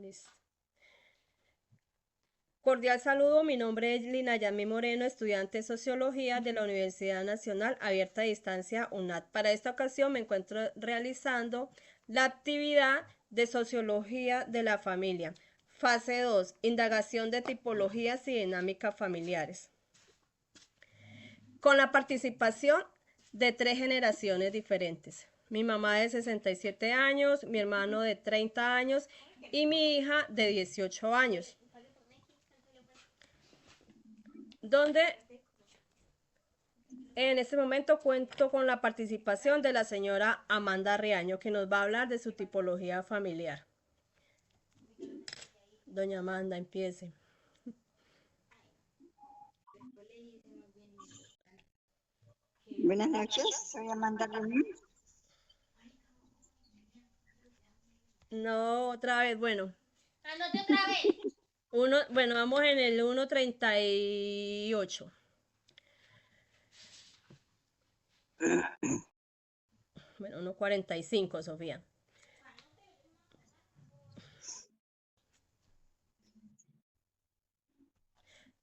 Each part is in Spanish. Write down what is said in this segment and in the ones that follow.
Listo. Cordial saludo, mi nombre es Lina Yami Moreno, estudiante de Sociología de la Universidad Nacional Abierta a Distancia UNAD. Para esta ocasión me encuentro realizando la actividad de Sociología de la Familia. Fase 2, indagación de tipologías y dinámicas familiares. Con la participación de 3 generaciones diferentes. Mi mamá de 67 años, mi hermano de 30 años y mi hija de 18 años. Donde en este momento cuento con la participación de la señora Amanda Riaño, que nos va a hablar de su tipología familiar. Doña Amanda, empiece. Buenas noches, soy Amanda Reunión. No, otra vez, bueno. Anote otra vez. Bueno, vamos en el 1:38. Bueno, 1:45, Sofía.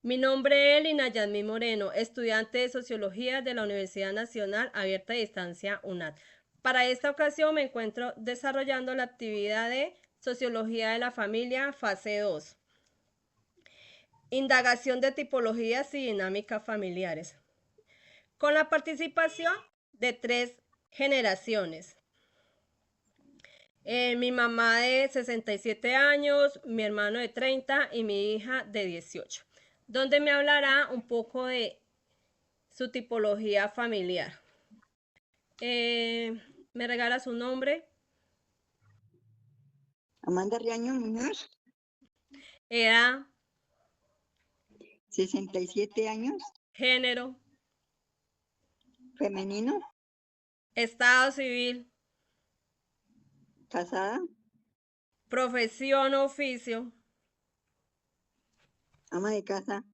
Mi nombre es Lina Yasmí Moreno, estudiante de Sociología de la Universidad Nacional Abierta a Distancia UNAD. Para esta ocasión me encuentro desarrollando la actividad de Sociología de la Familia, fase 2. Indagación de tipologías y dinámicas familiares. Con la participación de 3 generaciones. Mi mamá de 67 años, mi hermano de 30 y mi hija de 18, donde me hablará un poco de su tipología familiar. ¿Me regala su nombre? Amanda Riaño Muñoz, Edad, 67 años, género, femenino, estado civil, casada, profesión o oficio, ama de casa,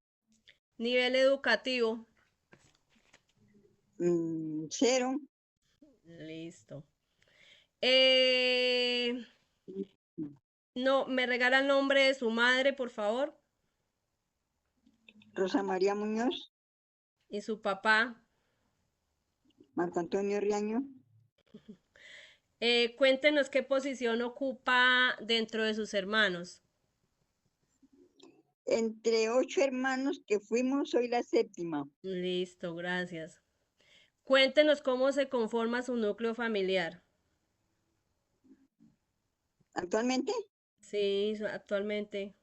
nivel educativo. 0. Listo. No, ¿me regala el nombre de su madre, por favor? Rosa María Muñoz, Y su papá. Marco Antonio Riaño, Cuéntenos qué posición ocupa dentro de sus hermanos. entre 8 hermanos que fuimos, soy la 7ª. Listo, gracias. Cuéntenos cómo se conforma su núcleo familiar. Actualmente, Sí, actualmente.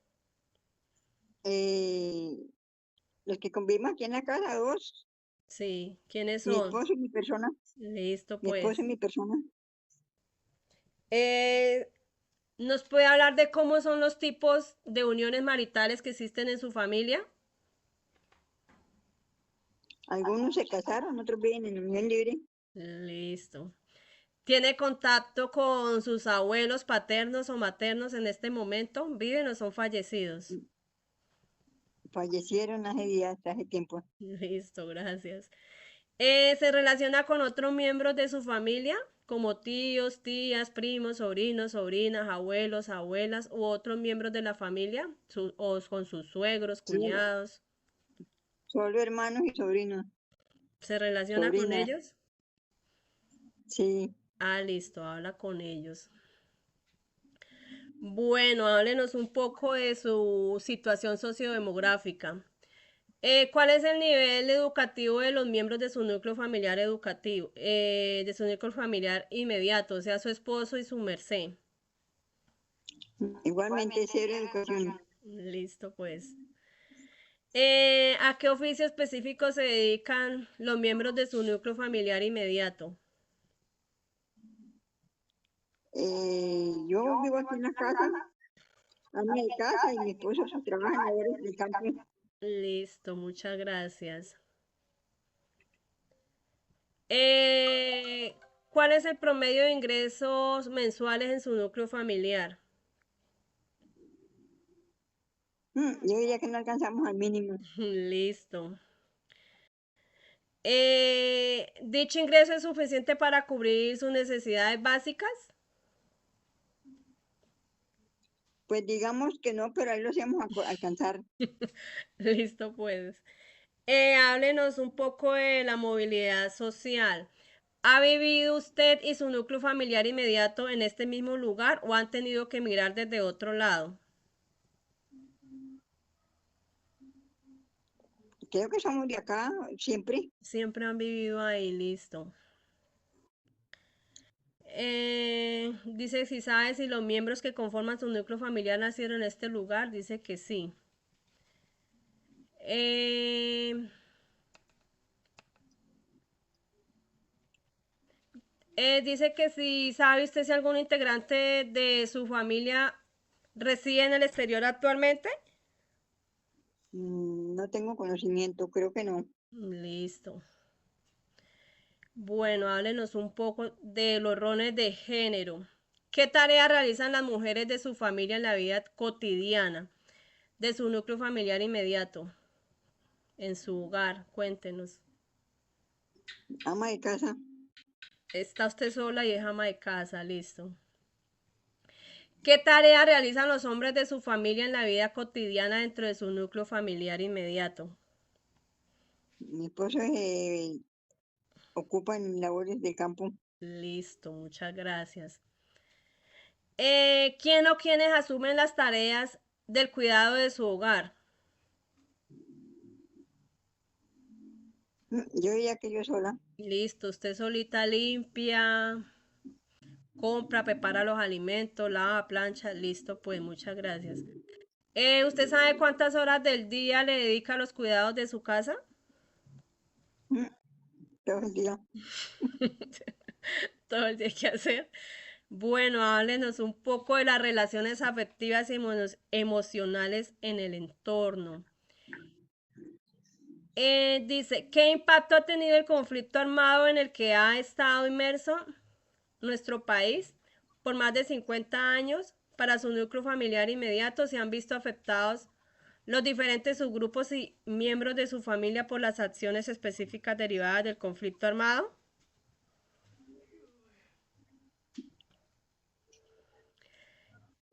los que convivimos aquí en la casa, 2, Sí, ¿quiénes mi son? esposo y mi persona, Listo, mi esposo pues. y mi persona. Eh, ¿Nos puede hablar de cómo son los tipos de uniones maritales que existen en su familia? Algunos se casaron, otros viven en unión libre. Listo. ¿Tiene contacto con sus abuelos paternos o maternos en este momento? ¿Viven o son fallecidos? Fallecieron hace días, hace tiempo. Listo, gracias. ¿Se relaciona con otros miembros de su familia, como tíos, tías, primos, sobrinos, sobrinas, abuelos, abuelas u otros miembros de la familia? ¿O con sus suegros, Sí, cuñados? solo hermanos y sobrinos, ¿Se relaciona con sobrinas. ellos? Sí. Ah, listo, habla con ellos. Bueno, háblenos un poco de su situación sociodemográfica. ¿Cuál es el nivel educativo de los miembros de su núcleo familiar educativo, de su núcleo familiar inmediato, o sea, su esposo y su merced? Igualmente, 0 educación. Listo, pues. ¿A qué oficio específico se dedican los miembros de su núcleo familiar inmediato? Yo vivo aquí en la casa, ama de casa, y mi esposo trabaja en labores del campo. Listo, muchas gracias. Eh, ¿Cuál es el promedio de ingresos mensuales en su núcleo familiar? Yo diría que no alcanzamos al mínimo. Listo. ¿Dicho ingreso es suficiente para cubrir sus necesidades básicas? Pues digamos que no, pero ahí los íbamos a alcanzar. Listo, pues. Háblenos un poco de la movilidad social. ¿Ha vivido usted y su núcleo familiar inmediato en este mismo lugar o han tenido que mirar desde otro lado? Creo que somos de acá siempre. Siempre han vivido ahí, listo. Dice si sabe si los miembros que conforman su núcleo familiar nacieron en este lugar. Dice que sí. Eh, dice que si sabe usted si algún integrante de su familia reside en el exterior actualmente. No tengo conocimiento, creo que no. Listo. Bueno, háblenos un poco de los roles de género. ¿Qué tareas realizan las mujeres de su familia en la vida cotidiana, de su núcleo familiar inmediato, en su hogar? Cuéntenos. Ama de casa. Está usted sola y es ama de casa, listo. ¿Qué tareas realizan los hombres de su familia en la vida cotidiana dentro de su núcleo familiar inmediato? Mi esposo ocupa en labores de campo. Listo, muchas gracias. ¿Quién o quiénes asumen las tareas del cuidado de su hogar? Yo diría que yo sola. Listo, usted solita limpia, compra, prepara los alimentos, lava, plancha, listo, pues muchas gracias. ¿Usted sabe cuántas horas del día le dedica a los cuidados de su casa? Mm, Todo el día. Todo el día que hacer. Bueno, háblenos un poco de las relaciones afectivas y emocionales en el entorno. Dice, ¿qué impacto ha tenido el conflicto armado en el que ha estado inmerso nuestro país por más de 50 años? Para su núcleo familiar inmediato se han visto afectados los diferentes subgrupos y miembros de su familia por las acciones específicas derivadas del conflicto armado.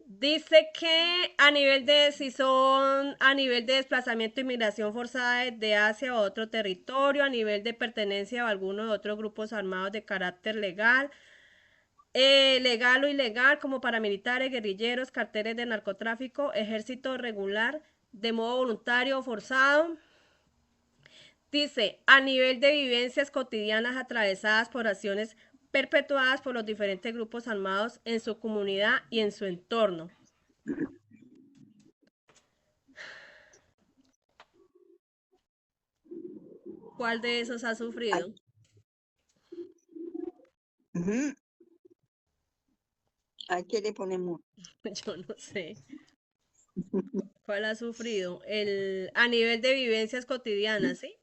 Dice que a nivel de, si son a nivel de desplazamiento y migración forzada de Asia o otro territorio, a nivel de pertenencia a alguno de otros grupos armados de carácter legal, legal o ilegal, como paramilitares, guerrilleros, carteles de narcotráfico, ejército regular, de modo voluntario o forzado. Dice, a nivel de vivencias cotidianas atravesadas por acciones perpetuadas por los diferentes grupos armados en su comunidad y en su entorno. ¿Cuál de esos ha Ay, sufrido? ujú, ¿a qué le ponemos? Yo no sé. ¿Cuál ha sufrido? A nivel de vivencias cotidianas, ¿sí?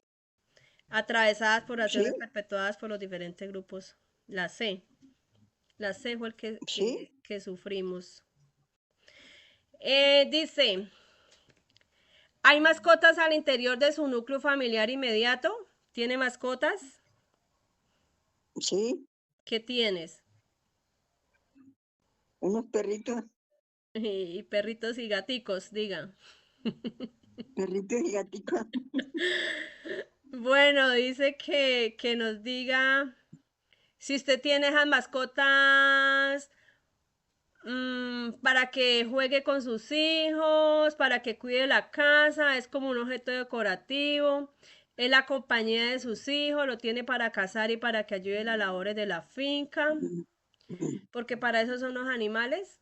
Atravesadas por acciones Sí, perpetuadas por los diferentes grupos. La C. La C fue el que, sí, que sufrimos. Dice, ¿hay mascotas al interior de su núcleo familiar inmediato? ¿Tiene mascotas? sí, ¿Qué tienes? unos perritos, Y perritos y gaticos, diga. perritos y gatitos. Bueno, dice que nos diga si usted tiene esas mascotas para que juegue con sus hijos, para que cuide la casa, es como un objeto decorativo, es la compañía de sus hijos, lo tiene para cazar y para que ayude en las labores de la finca, porque para eso son los animales.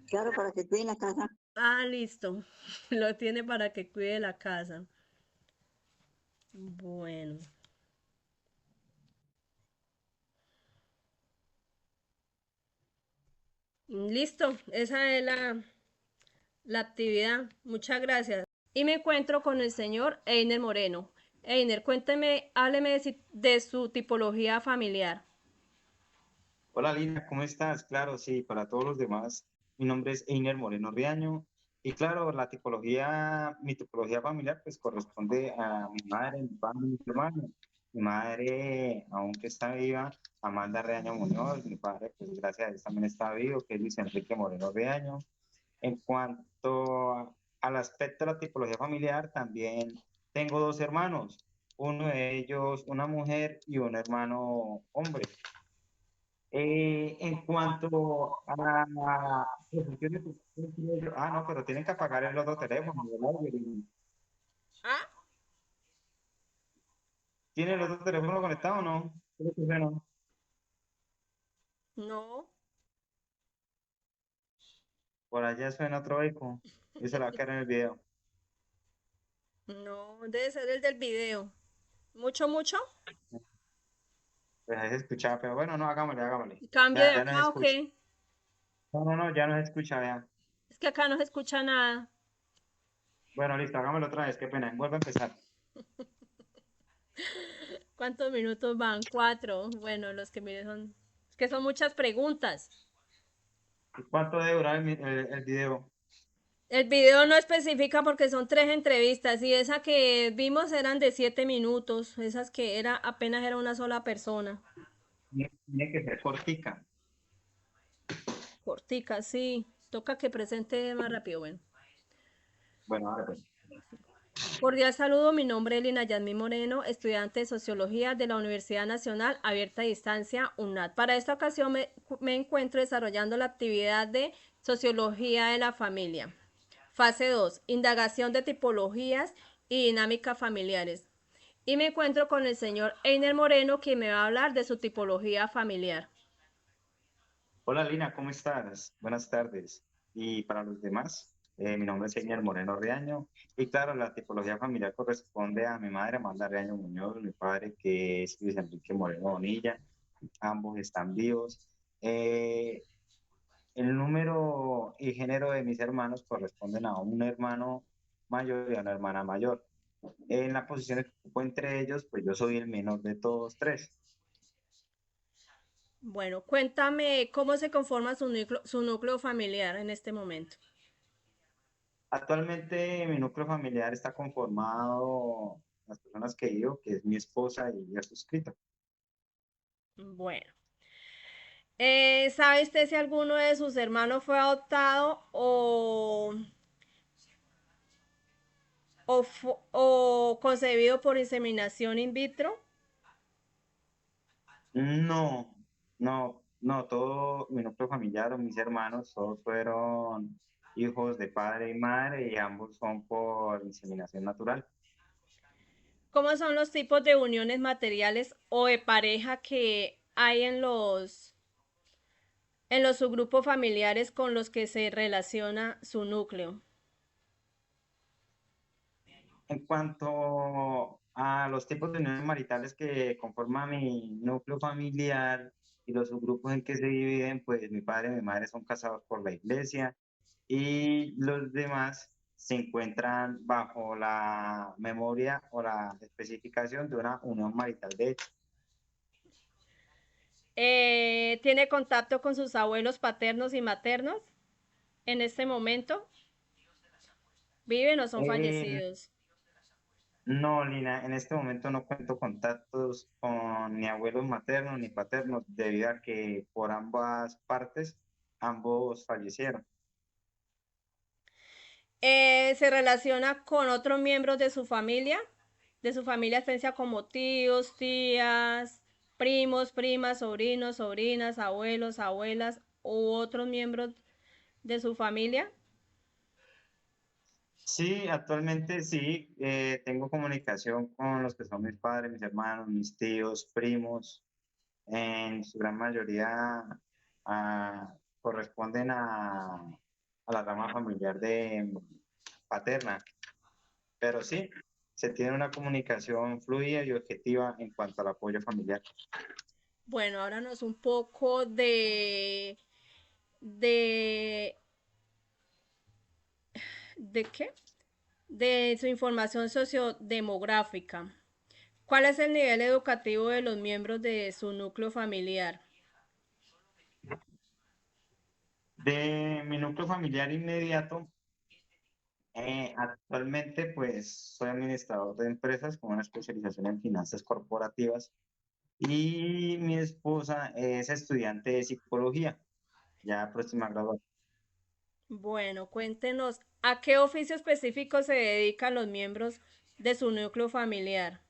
Claro, para que cuiden la casa. Ah, listo, lo tiene para que cuide la casa. Bueno, listo, esa es la actividad. Muchas gracias. Y me encuentro con el señor Einer Moreno. Einer, cuénteme, hábleme de su tipología familiar. Hola Lina, ¿cómo estás? Claro, sí, para todos los demás, mi nombre es Einer Moreno Riaño y claro, mi tipología familiar pues corresponde a mi madre, mi padre y mi hermano. Mi madre, aunque está viva, Amanda Reaño Muñoz. Mi padre, pues gracias a Dios también está vivo, que es Luis Enrique Moreno Reaño. En cuanto al aspecto de la tipología familiar, también tengo dos hermanos, uno de ellos una mujer y un hermano hombre. En cuanto a... Ah, no, pero tienen que apagar el otro teléfono, ¿verdad? Ah, ¿Tiene el otro teléfono conectado o no? Creo que no. no, Por allá suena otro eco y se la va a quedar en el video. no, debe ser el del video. ¿Mucho, mucho? Pues ahí se escuchaba, pero bueno, no, hagámosle, hagámosle. ¿Cambio de Ya no se acá o escucha. qué? No, no, no, ya no se escucha, vea. Es que acá no se escucha nada. Bueno, listo, hagámoslo otra vez, qué pena. Vuelvo a empezar. ¿Cuántos minutos van? Cuatro. Bueno, los que mire son... Es que son muchas preguntas. ¿Y cuánto debe durar el video? El video no especifica porque son tres entrevistas y esa que vimos eran de 7 minutos. Esas que era apenas era una sola persona. Tiene que ser cortica. Cortica, sí. Toca que presente más rápido. Bueno. Bueno, ahora pues. Cordial saludo, mi nombre es Lina Yasmín Moreno, estudiante de Sociología de la Universidad Nacional Abierta a Distancia, UNAD. Para esta ocasión me encuentro desarrollando la actividad de Sociología de la Familia. Fase 2, Indagación de tipologías y dinámicas familiares. Y me encuentro con el señor Einer Moreno, quien me va a hablar de su tipología familiar. Hola Lina, ¿cómo estás? Buenas tardes. Y para los demás, mi nombre es Señor Moreno Reaño. Y claro, la tipología familiar corresponde a mi madre, Amanda Reaño Muñoz, mi padre, que es Luis Enrique Moreno Bonilla. Ambos están vivos. Eh, el número y género de mis hermanos corresponden a un hermano mayor y a una hermana mayor. En la posición que ocupo entre ellos, pues yo soy el menor de todos tres. Bueno, cuéntame cómo se conforma su núcleo familiar en este momento. Actualmente mi núcleo familiar está conformado, las personas que vivo, que es mi esposa y ya suscrito. Bueno. ¿Sabe usted si alguno de sus hermanos fue adoptado o concebido por inseminación in vitro? No, no, todo mi núcleo familiar o mis hermanos, todos fueron hijos de padre y madre y ambos son por inseminación natural. ¿Cómo son los tipos de uniones materiales o de pareja que hay en los subgrupos familiares con los que se relaciona su núcleo? En cuanto a los tipos de uniones maritales que conforman mi núcleo familiar y los subgrupos en que se dividen, pues mi padre y mi madre son casados por la iglesia y los demás se encuentran bajo la memoria o la especificación de una unión marital de hecho. ¿Tiene contacto con sus abuelos paternos y maternos en este momento? ¿Viven o son Eh, fallecidos? no, Lina, en este momento no cuento contactos con ni abuelos maternos ni paternos debido a que por ambas partes ambos fallecieron. ¿Se relaciona con otros miembros de su familia extensa como tíos, tías, primos, primas, sobrinos, sobrinas, abuelos, abuelas u otros miembros de su familia? Sí, actualmente sí, tengo comunicación con los que son mis padres, mis hermanos, mis tíos, primos, en su gran mayoría corresponden a la rama familiar de paterna, pero sí, se tiene una comunicación fluida y objetiva en cuanto al apoyo familiar. Bueno, háblanos un poco de, ¿de qué? De su información sociodemográfica. ¿Cuál es el nivel educativo de los miembros de su núcleo familiar? De mi núcleo familiar inmediato, Actualmente, pues, soy administrador de empresas con una especialización en finanzas corporativas y mi esposa es estudiante de psicología, ya próxima a graduar. Bueno, cuéntenos, ¿a qué oficio específico se dedican los miembros de su núcleo familiar?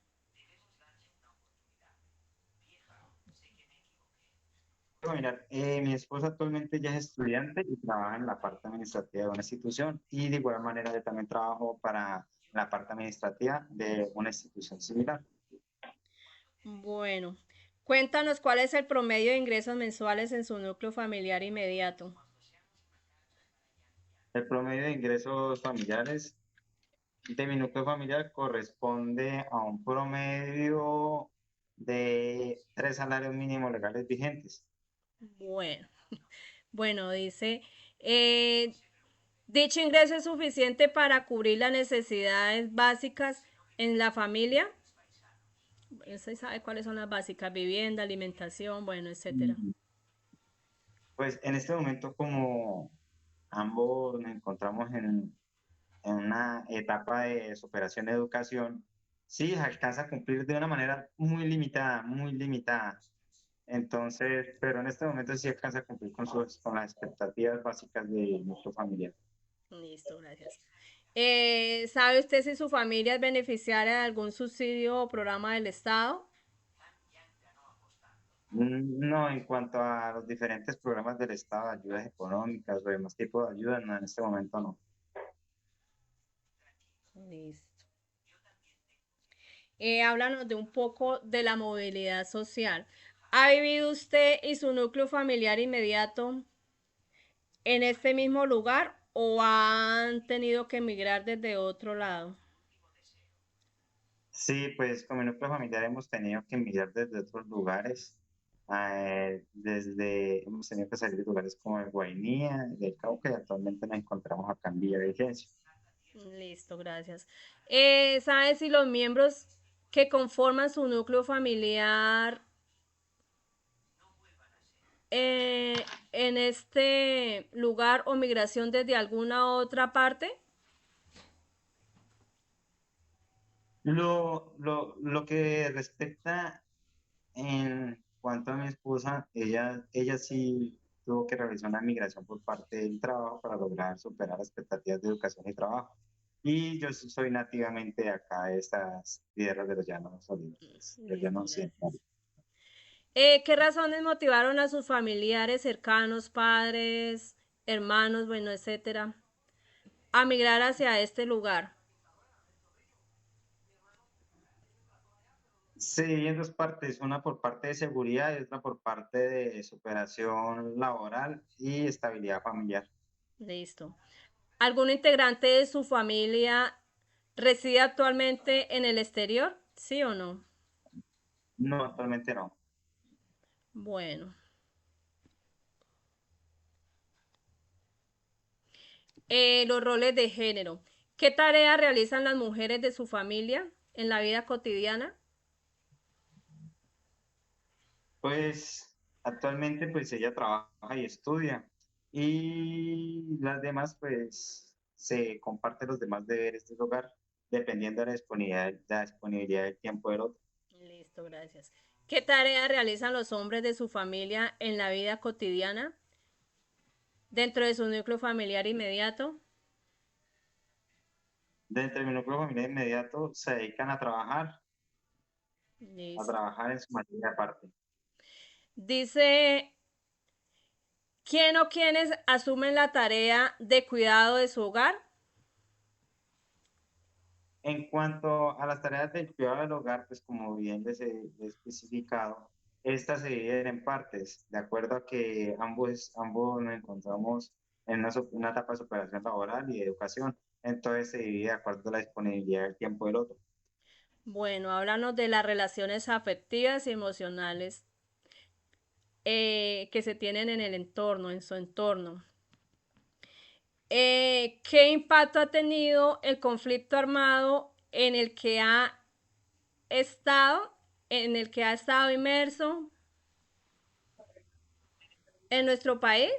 Mira, mi esposa actualmente ya es estudiante y trabaja en la parte administrativa de una institución y de igual manera yo también trabajo para la parte administrativa de una institución similar. Bueno, cuéntanos cuál es el promedio de ingresos mensuales en su núcleo familiar inmediato. El promedio de ingresos familiares de mi núcleo familiar corresponde a un promedio de 3 salarios mínimos legales vigentes. Bueno, bueno, dice, eh, dicho ingreso es suficiente para cubrir las necesidades básicas en la familia. ¿Usted sabe cuáles son las básicas? Vivienda, alimentación, bueno, etcétera. Mm. Pues en este momento, como ambos nos encontramos en una etapa de superación de educación, sí, alcanza a cumplir de una manera muy limitada, muy limitada. Entonces, pero en este momento sí alcanza a cumplir con las expectativas básicas de nuestro familiar. Listo, gracias. ¿Sabe usted si su familia es beneficiaria de algún subsidio o programa del Estado? No, en cuanto a los diferentes programas del Estado, ayudas económicas o demás tipo de ayudas, no, en este momento no. Listo. Háblanos de un poco de la movilidad social. ¿Ha vivido usted y su núcleo familiar inmediato en este mismo lugar o han tenido que emigrar desde otro lado? Sí, pues con mi núcleo familiar hemos tenido que emigrar desde otros lugares, hemos tenido que salir de lugares como el Guainía, del Cauca, y actualmente nos encontramos acá en Villavicencio. Listo, gracias. ¿Sabe si los miembros que conforman su núcleo familiar en este lugar o migración desde alguna otra parte? Lo que respecta en cuanto a mi esposa, ella sí tuvo que realizar una migración por parte del trabajo para lograr superar las expectativas de educación y trabajo. Y yo sí soy nativamente de acá de estas tierras de los llanos orientales, de los Listo, llanos gracias. occidentales. ¿Qué razones motivaron a sus familiares cercanos, padres, hermanos, bueno, etcétera, a migrar hacia este lugar? Sí, en dos partes, una por parte de seguridad y otra por parte de superación laboral y estabilidad familiar. Listo. ¿Algún integrante de su familia reside actualmente en el exterior? ¿Sí o no? No, actualmente no. Bueno. Los roles de género. ¿Qué tareas realizan las mujeres de su familia en la vida cotidiana? Pues actualmente pues ella trabaja y estudia y las demás pues se comparten los demás deberes del hogar dependiendo de la disponibilidad del tiempo del otro. Listo, gracias. ¿Qué tareas realizan los hombres de su familia en la vida cotidiana dentro de su núcleo familiar inmediato? Dentro de mi núcleo familiar inmediato se dedican a Listo. trabajar en su mayoría aparte. Dice, ¿quién o quiénes asumen la tarea de cuidado de su hogar? En cuanto a las tareas del cuidado del hogar, pues como bien les he especificado, estas se dividen en partes, de acuerdo a que ambos nos encontramos en una etapa de superación laboral y de educación. Entonces se divide de acuerdo a la disponibilidad del tiempo del otro. Bueno, háblanos de las relaciones afectivas y emocionales que se tienen en el entorno, en su entorno. ¿Qué impacto ha tenido el conflicto armado estado, en el que ha estado inmerso en nuestro país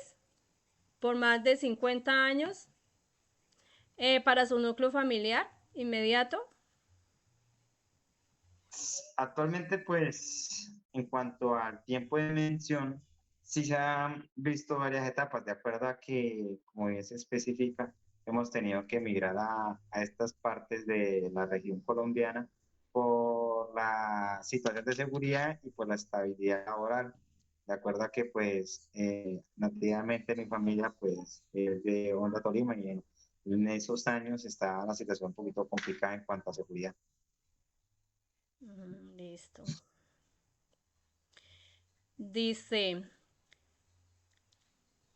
por más de 50 años? para su núcleo familiar inmediato. Actualmente, pues, en cuanto al tiempo de mención, sí se han visto varias etapas, de acuerdo a que, como bien se especifica, hemos tenido que emigrar a estas partes de la región colombiana por la situación de seguridad y por la estabilidad laboral. De acuerdo a que, pues, nativamente mi familia, pues, es de Honda, Tolima, y en esos años está la situación un poquito complicada en cuanto a seguridad. Listo. Dice,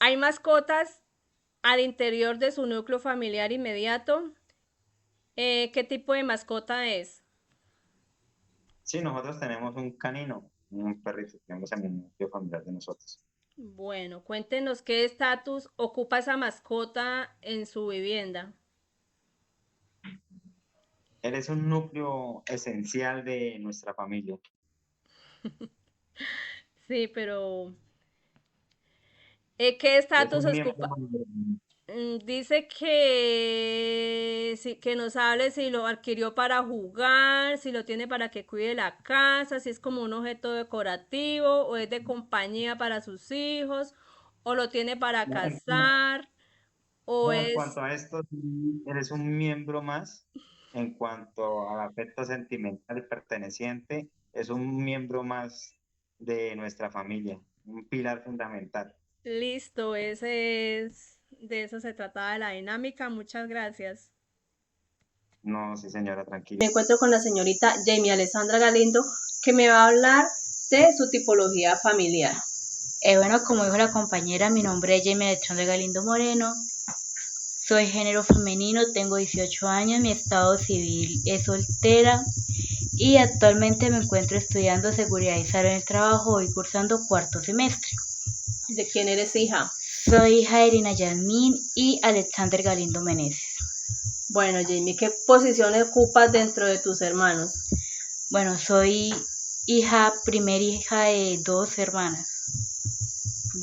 ¿hay mascotas al interior de su núcleo familiar inmediato? ¿Qué tipo de mascota es? Sí, nosotros tenemos un canino, un perrito, tenemos en el núcleo familiar de nosotros. Bueno, cuéntenos qué estatus ocupa esa mascota en su vivienda. Él es un núcleo esencial de nuestra familia. Sí, pero ¿qué Es estatus un miembro ocupa? mayor. Dice que, sí, que nos hable si lo adquirió para jugar, si lo tiene para que cuide la casa, si es como un objeto decorativo o es de compañía para sus hijos, o lo tiene para No, cazar, o en es... cuanto a esto, sí, él es un miembro más. En cuanto al afecto sentimental y perteneciente, es un miembro más de nuestra familia, un pilar fundamental. Listo, ese es... De eso se trataba la dinámica. Muchas gracias. No, sí, señora, Me tranquila. encuentro con la señorita Jamie Alessandra Galindo, que me va a hablar de su tipología familiar. Bueno, como dijo la compañera, mi nombre es Jamie Alexandra Galindo Moreno, soy género femenino, tengo 18 años, mi estado civil es soltera y actualmente me encuentro estudiando seguridad y salud en el trabajo y cursando cuarto semestre. ¿De quién eres hija? Soy hija de Irina Yasmín y Alexander Galindo Meneses. Bueno, Jamie, ¿qué posición ocupas dentro de tus hermanos? Bueno, soy primera hija de 2 hermanas.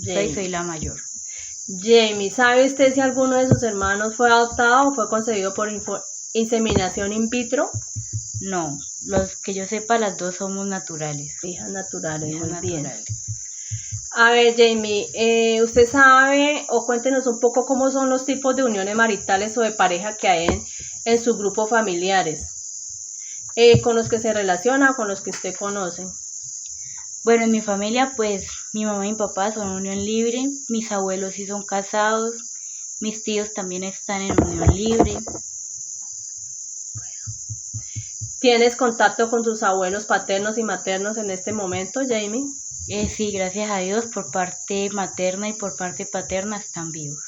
Soy la mayor. Jamie, ¿sabe usted si alguno de sus hermanos fue adoptado o fue concebido por inseminación in vitro? No, los que yo sepa, las 2 somos naturales. Hijas naturales, Hijas muy bien. naturales. A ver, Jamie, ¿usted sabe o cuéntenos un poco cómo son los tipos de uniones maritales o de pareja que hay en sus grupos familiares? ¿Con los que se relaciona o con los que usted conoce? Bueno, en mi familia, pues, mi mamá y mi papá son unión libre, mis abuelos sí son casados, mis tíos también están en unión libre. ¿Tienes contacto con tus abuelos paternos y maternos en este momento, Jamie? Sí, gracias a Dios, por parte materna y por parte paterna están vivos.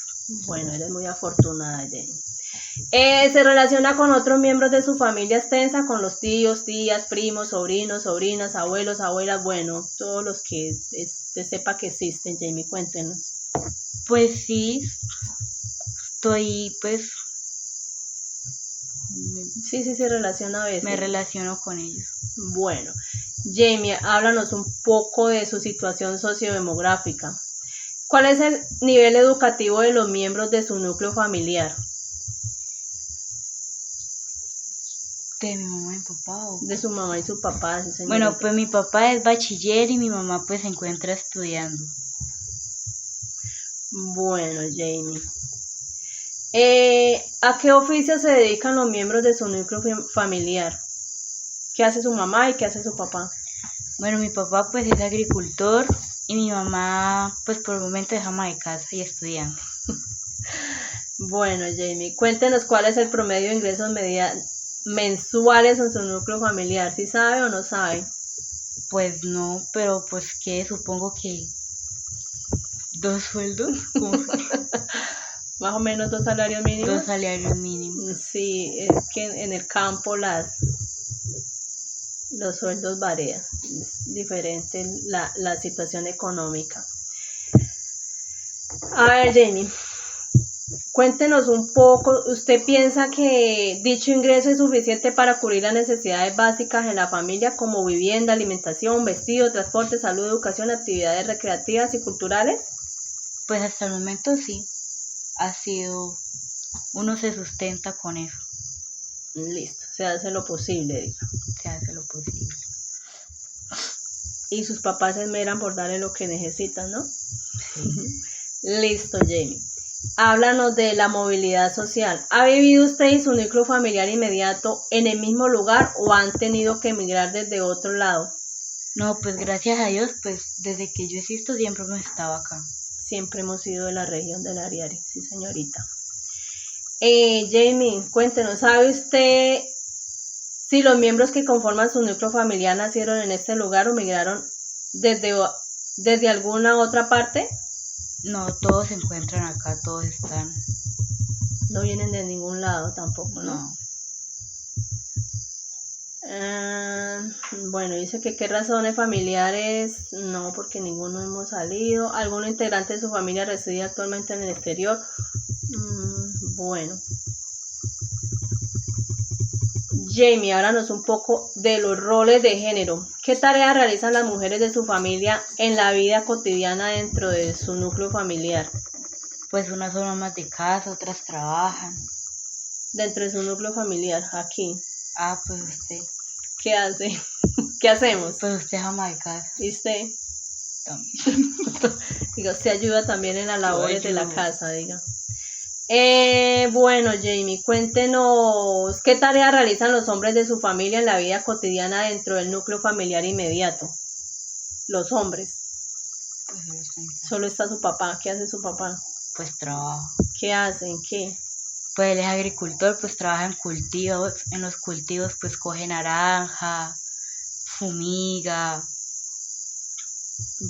Bueno, eres muy afortunada, Jamie. ¿Se relaciona con otros miembros de su familia extensa, con los tíos, tías, primos, sobrinos, sobrinas, abuelos, abuelas? Bueno, todos los que usted sepa que existen, Jamie, cuéntenos. Pues sí, estoy, pues... Sí, se relaciona a veces. Me relaciono con ellos. Bueno, Jamie, háblanos un poco de su situación sociodemográfica. ¿Cuál es el nivel educativo de los miembros de su núcleo familiar? ¿De mi mamá y papá? De su mamá y su papá, sí, señorita. Bueno, pues mi papá es bachiller y mi mamá pues se encuentra estudiando. Bueno, Jamie. ¿A qué oficio se dedican los miembros de su núcleo familiar? ¿Qué hace su mamá y qué hace su papá? Bueno, mi papá pues es agricultor y mi mamá pues por el momento es ama de casa y estudiante. Bueno, Jamie, cuéntenos cuál es el promedio de ingresos mensuales en su núcleo familiar. ¿Sí sabe o no sabe? Pues no, pero pues que supongo que 2 sueldos. Más o menos 2 salarios mínimos. 2 salarios mínimos. Sí, es que en el campo los sueldos varían. Es diferente la situación económica. A ver, Jamie, cuéntenos un poco. ¿Usted piensa que dicho ingreso es suficiente para cubrir las necesidades básicas en la familia como vivienda, alimentación, vestido, transporte, salud, educación, actividades recreativas y culturales? Pues hasta el momento sí, ha sido uno se sustenta con eso, Listo, se hace lo posible, diga. se hace lo posible. Y sus papás se esmeran por darle lo que necesitan, ¿no? Sí. Listo, Jamie. Háblanos de la movilidad social. ¿Ha vivido usted y su núcleo familiar inmediato en el mismo lugar o han tenido que emigrar desde otro lado? No, pues gracias a Dios, pues desde que yo existo siempre hemos estado acá. Siempre hemos sido de la región del Ariari, sí, señorita. Jamie, cuéntenos, ¿sabe usted si los miembros que conforman su núcleo familiar nacieron en este lugar o migraron desde alguna otra parte? No, todos se encuentran acá, todos están. No vienen de ningún lado tampoco, ¿no? No, Bueno, dice que qué razones familiares, no, porque ninguno hemos salido. ¿Algún integrante de su familia reside actualmente en el exterior? Bueno. Jamie, háblanos un poco de los roles de género. ¿Qué tareas realizan las mujeres de su familia en la vida cotidiana dentro de su núcleo familiar? pues unas son amas de casa, otras trabajan. Dentro de su núcleo familiar, aquí. Ah, pues usted, ¿Qué hace? ¿Qué hacemos? pues usted es ama de casa ¿Y usted? también. Diga, usted ayuda también en las labores de la ayudo. casa, diga. Bueno, Jamie, cuéntenos qué tareas realizan los hombres de su familia en la vida cotidiana dentro del núcleo familiar inmediato. Los hombres. Pues solo estoy en casa. Solo está su papá. ¿Qué hace su papá? Pues trabajo. ¿Qué hacen? ¿Qué? Pues él es agricultor, pues trabaja en cultivos, en los cultivos pues coge naranja, fumiga,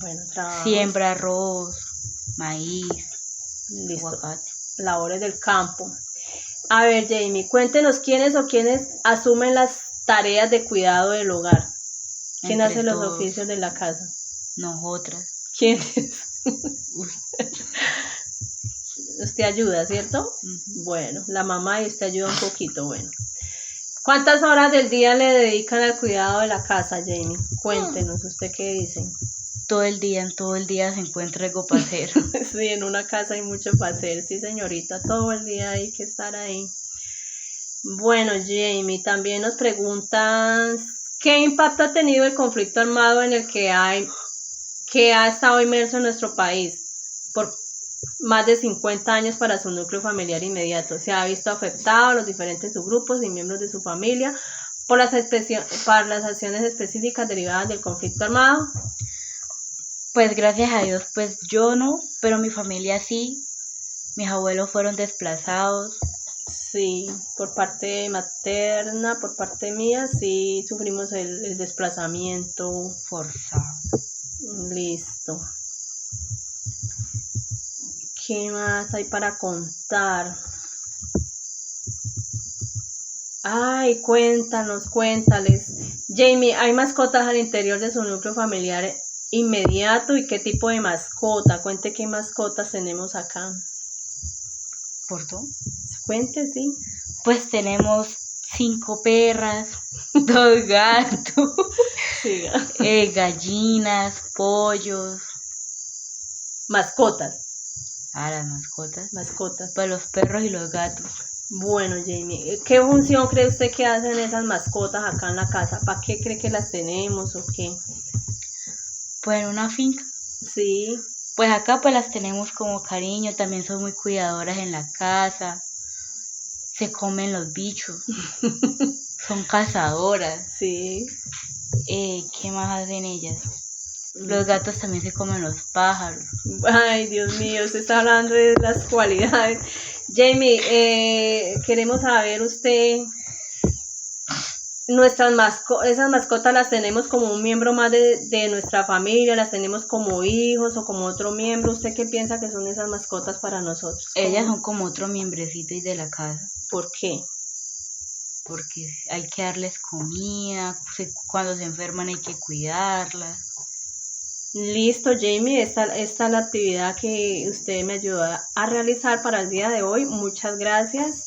Bueno, trabajo. siembra arroz, maíz, Listo. aguacate. Labores del campo. A ver, Jamie, cuéntenos quiénes asumen las tareas de cuidado del hogar. ¿Quién Entre hace los todos, oficios de la casa? nosotras. ¿Quiénes? Uy, Usted ayuda, ¿cierto? ujú. Bueno, la mamá y usted ayuda un poquito, bueno. ¿Cuántas horas del día le dedican al cuidado de la casa, Jamie? Cuéntenos, ¿usted qué dice? En todo el día se encuentra algo para hacer. Sí, en una casa hay mucho para hacer, sí, señorita, todo el día hay que estar ahí. Bueno, Jamie, también nos preguntan, ¿qué impacto ha tenido el conflicto armado en el que ha estado inmerso en nuestro país por más de 50 años para su núcleo familiar inmediato? ¿Se ha visto afectado a los diferentes subgrupos y miembros de su familia por las acciones específicas derivadas del conflicto armado? Pues gracias a Dios, pues yo no, pero mi familia sí. Mis abuelos fueron desplazados. Sí, por parte materna, por parte mía, sí sufrimos el desplazamiento. Forzado. Listo. ¿Qué más hay para contar? Ay, cuéntales. Jamie, ¿hay mascotas al interior de su núcleo familiar inmediato y qué tipo de mascota? Cuente qué mascotas tenemos acá. ¿Por todo? Cuente, sí. Pues tenemos 5 perras, 2 gatos, Siga. gallinas, pollos. Mascotas. Las mascotas. Mascotas. Pues los perros y los gatos. Bueno, Jamie, ¿qué función cree usted que hacen esas mascotas acá en la casa? ¿Para qué cree que las tenemos o qué? Pues en una finca. Sí, Pues acá pues las tenemos como cariño, también son muy cuidadoras en la casa. Se comen los bichos. Son cazadoras. sí. ¿Qué más hacen ellas? Los gatos también se comen los pájaros. Ay, Dios mío, usted está hablando de las cualidades. Jamie, queremos saber usted, esas mascotas las tenemos como un miembro más de nuestra familia, las tenemos como hijos o como otro miembro. ¿Usted qué piensa que son esas mascotas para nosotros? Ellas son como otro miembrecito y de la casa, ¿Por qué? porque hay que darles comida, cuando se enferman hay que cuidarlas. Listo, Jamie, esta es la actividad que usted me ayudó a realizar para el día de hoy. Muchas gracias.